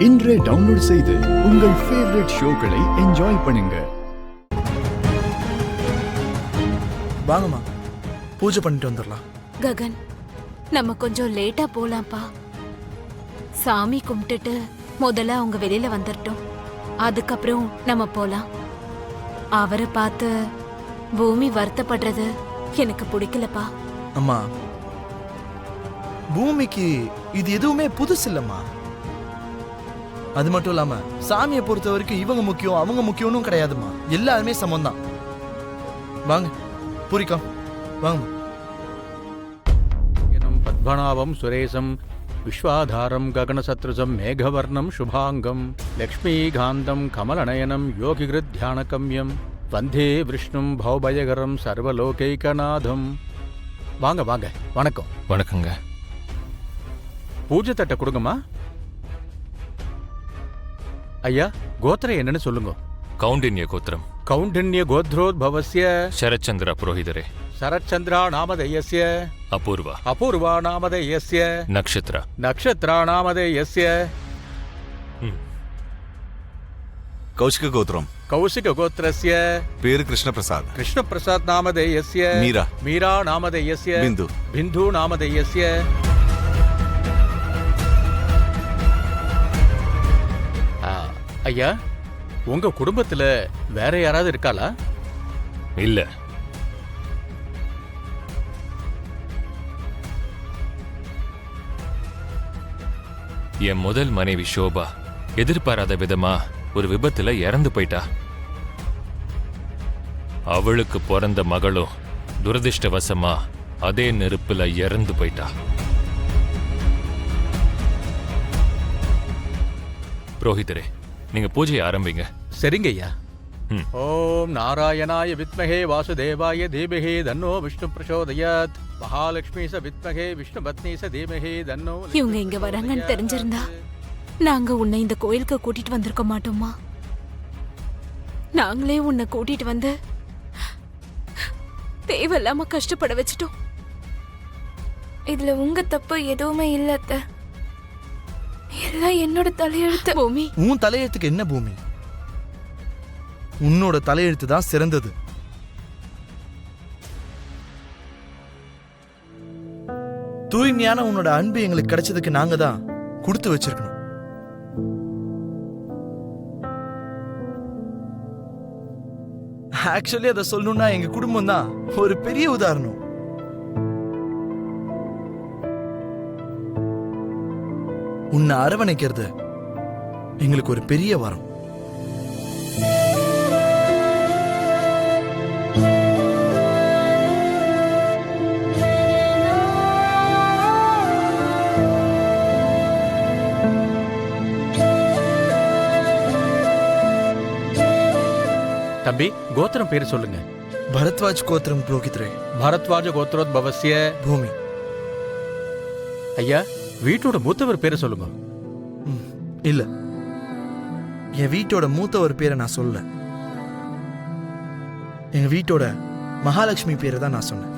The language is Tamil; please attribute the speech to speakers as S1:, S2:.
S1: இன்றே டவுன்லோட் செய்து உங்கள் ஃபேவரட் ஷோக்களை என்ஜாய் பண்ணுங்க.
S2: வாங்கம்மா, பூஜை பண்ணிட்டு வந்துடலாம்.
S3: ககன், நம்ம கொஞ்சம் லேட்டா போலாம்ப்பா. சாமி கும்பிட்டுட்டு முதல்ல அவங்க வெளியில வந்துட்டோம், அதுக்கப்புறம் நம்ம போலாம். அவரை பார்த்து பூமி வருத்தப்படுறது எனக்கு பிடிக்கலப்பா.
S2: அம்மா, பூமிக்கு இது எதுவுமே புதுசு இல்லம்மா. அது மட்டும் இல்லாம சாமியை பொறுத்த வரைக்கும் இவங்க முக்கியம் அவங்க முக்கியம்னு கிடையாதுமா. எல்லாருமே சமம் தான். வாங்க பூரிக்கா, வாங்க.
S4: பத்மநாபம் சுரேசம் விஸ்வாதாரம் ககனசத்ருஜம் மேகவர்ணம் சுபாங்கம் லக்ஷ்மீகாந்தம் கமலநயனம் யோகிகிருத் தியானகம்யம் வந்தே விஷ்ணும் பௌபயகரம் சர்வலோகைகநாதம். வாங்க வாங்க. வணக்கம்.
S5: வணக்கங்க.
S4: பூஜை தட்டை கொடுங்கம்மா. ஐயா, கோத்திரம் என்னன்னு சொல்லுங்க.
S5: கௌண்டின்ய கோத்திரம்.
S4: கௌண்டின்ய கோத்ரோத்பவஸ்ய
S5: ಶರತ್ಚಂದ್ರ புரோஹிதரே.
S4: சரச்சந்திரா நாமதேயஸ்ய
S5: அபூர்வா.
S4: அபூர்வா நாமதேயஸ்ய
S5: நக்ஷத்ர.
S4: நக்ஷத்ரா நாமதேயஸ்ய
S6: கௌஷிக கோத்திரம்.
S4: கௌஷிக கோத்திரஸ்ய
S6: பேரு கிருஷ்ணபிரசாத்.
S4: கிருஷ்ணபிரசாத் நாமதேயஸ்ய
S6: மீரா.
S4: மீரா நாமதேயஸ்ய
S6: பிந்து.
S4: பிந்து நாமதேயஸ்ய ஐயா, உங்க குடும்பத்துல வேற யாராவது இருக்காளா?
S5: இல்ல. என் முதல் மனைவி ஷோபா எதிர்பாராத விதமா ஒரு விபத்துல இறந்து போயிட்டா. அவளுக்கு பிறந்த மகளும் துரதிருஷ்டவசமா அதே நெருப்புல இறந்து போயிட்டா. புரோஹிதரே, நீங்க பூஜையை ஆரம்பிங்க.
S4: சரிங்க ஐயா. ஓம் நாராயணாய வித்மஹே வாசுதேவாய தீமஹி தன்னோ விஷ்ணு பிரசோதயாத் மகாலட்சுமி ச வித்மஹே விஷ்ணு பத்னி ச தீமஹி தன்னோ.
S3: இவங்க இங்க வராங்கன்னு தெரிஞ்சிருந்தா நாங்க உன்னை இந்த கோயிலுக்கு கூட்டிட்டு வந்திருக்க மாட்டோமா? நாங்களே உன்னை கூட்டிட்டு வந்து தேவையில்லாம கஷ்டப்பட வச்சுட்டோம்.
S7: இதுல உங்க தப்பு எதுவுமே இல்ல அத்தை. எல்லாம் என்னோட தலையெழுத்து.
S3: பூமி,
S2: உன் தலையெழுத்துக்கு என்ன பூமி? உன்னோட தலையெழுத்து தான் சிறந்தது. தூய்மையான உன்னோட அன்பு எங்களுக்கு கிடைச்சதுக்கு நாங்க தான் கொடுத்து வச்சிருக்கணும். ஆக்சுவலி அதை சொல்லணும்னா எங்க குடும்பம் தான் ஒரு பெரிய உதாரணம். உன்னை அரவணைக்கிறது எங்களுக்கு ஒரு பெரிய வரம்.
S4: தம்பி, கோத்திரம் பேரு சொல்லுங்க.
S2: பரத்வாஜ் கோத்திரம் புரோகிதரே.
S4: பரத்வாஜ கோத்ரோத்பவஸ்ய
S2: பூமி.
S4: ஐயா, வீட்டோட மூத்தவர் பேரு சொல்லுங்க.
S2: இல்ல, என் வீட்டோட மூத்தவர் பேரை நான் சொல்லல. எங்க வீட்டோட மகாலட்சுமி பேரை தான் நான் சொன்னேன்.